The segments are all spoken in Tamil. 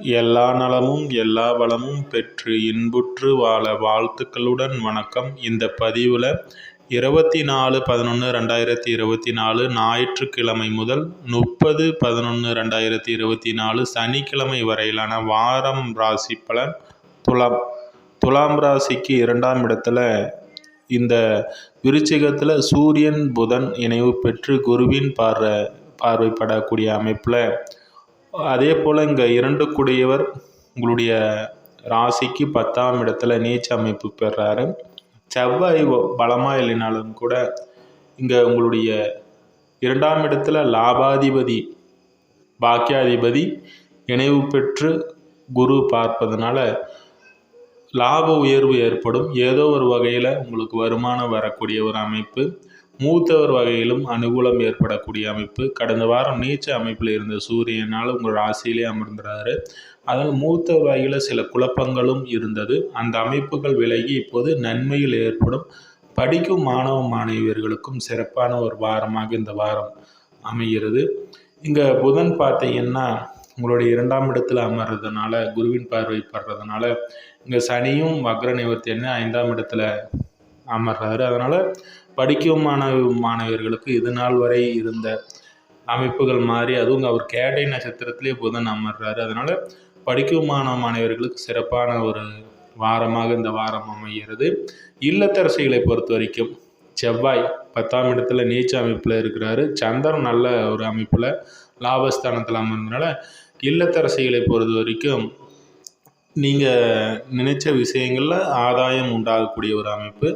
எல்லா நலமும் எல்லா வளமும் பெற்று இன்புற்று வாழ வாழ்த்துக்களுடன் வணக்கம். இந்த பதிவில் 24/11/2024 ஞாயிற்றுக்கிழமை முதல் 30/11/2024 சனிக்கிழமை வரையிலான வாரம் ராசி பலன். துலாம் ராசிக்கு 2ஆம் இடத்துல இந்த விருச்சிகத்தில் சூரியன் புதன் இணைவு பெற்று குருவின் பார்வைப்படக்கூடிய அமைப்பில், அதே போல் இங்கே 2 கூடியவர் உங்களுடைய ராசிக்கு 10ஆம் இடத்துல நீச்ச அமைப்பு பெறாரு. செவ்வாய் பலமாக இல்லைனாலும் கூட இங்கே உங்களுடைய 2ஆம் இடத்துல லாபாதிபதி பாக்கியாதிபதி இணைவு பெற்று குரு பார்ப்பதனால லாப உயர்வு ஏற்படும். ஏதோ ஒரு வகையில் உங்களுக்கு வருமானம் வரக்கூடிய ஒரு அமைப்பு, மூத்தவர் வகையிலும் அனுகூலம் ஏற்படக்கூடிய அமைப்பு. கடந்த வாரம் நீச்ச அமைப்பில் இருந்த சூரியனால் உங்கள் ராசியிலே அமர்ந்துறாரு. அதனால் மூத்தவர் வகையில் சில குழப்பங்களும் இருந்தது. அந்த அமைப்புகள் விலகி இப்போது நன்மையில் ஏற்படும். படிக்கும் மாணவ மாணவியர்களுக்கும் சிறப்பான ஒரு வாரமாக இந்த வாரம் அமைகிறது. இங்கே புதன் பார்த்தீங்கன்னா உங்களுடைய 2ஆம் இடத்துல அமர்றதுனால, குருவின் பார்வைப்படுறதுனால, இங்கே சனியும் வக்ர நிவர்த்தி 5ஆம் இடத்துல அமர்றாரு. அதனால் படிக்கும் மாணவர்களுக்கு இது நாள் வரை இருந்த அமைப்புகள் மாறி, அதுவும் அவர் கேட்டை நட்சத்திரத்திலே புதன் அமர்றாரு. அதனால் படிக்கும் மாணவர்களுக்கு சிறப்பான ஒரு வாரமாக இந்த வாரம் அமைகிறது. இல்லத்தரசிகளை பொறுத்த வரைக்கும் செவ்வாய் 10ஆம் இடத்துல நீச்ச அமைப்பில் இருக்கிறாரு. சந்திரன் நல்ல ஒரு அமைப்பில் லாபஸ்தானத்தில் அமர்ந்தனால இல்லத்தரசிகளை பொறுத்த வரைக்கும் நீங்கள் நினைச்ச விஷயங்களில் ஆதாயம் உண்டாகக்கூடிய ஒரு அமைப்பு.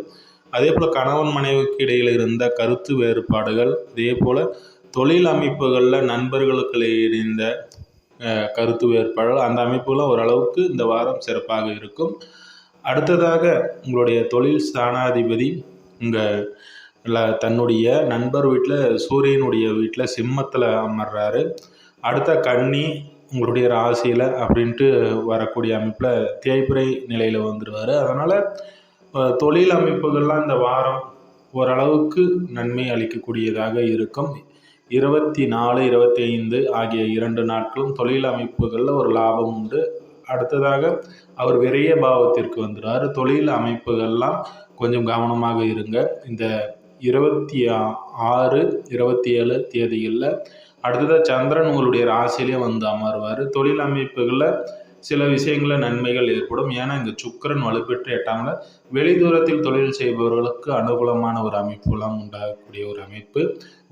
அதே போல் கணவன் மனைவிக்கு இடையில் இருந்த கருத்து வேறுபாடுகள், அதே போல் தொழில் அமைப்புகளில் நண்பர்களுக்கு இருந்த கருத்து வேறுபாடுகள், அந்த அமைப்புகள்லாம் ஓரளவுக்கு இந்த வாரம் சிறப்பாக இருக்கும். அடுத்ததாக உங்களுடைய தொழில் ஸ்தானாதிபதி இங்கே தன்னுடைய நண்பர் வீட்டில் சூரியனுடைய வீட்டில் சிம்மத்தில் அமர்றாரு. அடுத்த கன்னி உங்களுடைய ராசியில் அப்படின்ட்டு வரக்கூடிய அமைப்பில் தேய்பிறை நிலையில் வந்துடுவார். அதனால் தொழில் அமைப்புகள்லாம் இந்த வாரம் ஓரளவுக்கு நன்மை அளிக்கக்கூடியதாக இருக்கும். 24, 25 ஆகிய 2 நாட்களும் தொழில் அமைப்புகளில் ஒரு லாபம் உண்டு. அடுத்ததாக அவர் விரைய பாவத்திற்கு வந்துடுவார். தொழில் அமைப்புகள்லாம் கொஞ்சம் கவனமாக இருங்க. இந்த 26, 27 தேதிகளில் அடுத்ததாக சந்திரன் உங்களுடைய ராசியிலே வந்து அமர்வார். தொழில் அமைப்புகளில் சில விஷயங்களில் நன்மைகள் ஏற்படும். ஏன்னா இங்கே சுக்கிரன் வலுப்பெற்று 8ஆம் வெளிதூரத்தில் தொழில் செய்பவர்களுக்கு அனுகூலமான ஒரு அமைப்புலாம் உண்டாகக்கூடிய ஒரு அமைப்பு.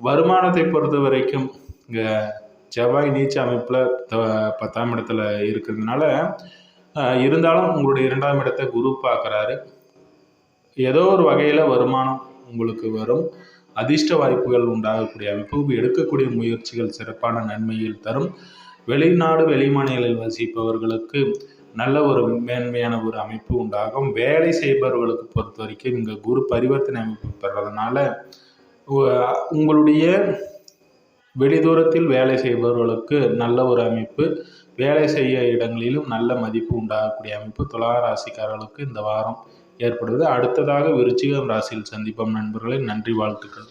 வருமானத்தை பொறுத்த வரைக்கும் இங்கே செவ்வாய் நீச்ச அமைப்பில் 10ஆம் இடத்துல இருக்கிறதுனால, இருந்தாலும் உங்களுடைய 2ஆம் இடத்தை குரு பார்க்குறாரு. ஏதோ ஒரு வகையில் வருமானம் உங்களுக்கு வரும். அதிர்ஷ்ட வாய்ப்புகள் உண்டாகக்கூடிய அமைப்பு. எடுக்கக்கூடிய முயற்சிகள் சிறப்பான நன்மையில் தரும். வெளிநாடு வெளிமாநிலங்களில் வசிப்பவர்களுக்கு நல்ல ஒரு மேன்மையான ஒரு அமைப்பு உண்டாகும். வேலை செய்பவர்களுக்கு பொறுத்த வரைக்கும் இங்கே குரு பரிவர்த்தனை அமைப்பு பெறதுனால உங்களுடைய வெளிதூரத்தில் வேலை செய்பவர்களுக்கு நல்ல ஒரு அமைப்பு. வேலை செய்ய இடங்களிலும் நல்ல மதிப்பு உண்டாகக்கூடிய அமைப்பு துலா ராசிக்காரர்களுக்கு இந்த வாரம் ஏற்படுவது. அடுத்ததாக விருச்சிகம் ராசியில் சந்திப்போம் நண்பர்களே. நன்றி, வாழ்த்துக்கள்.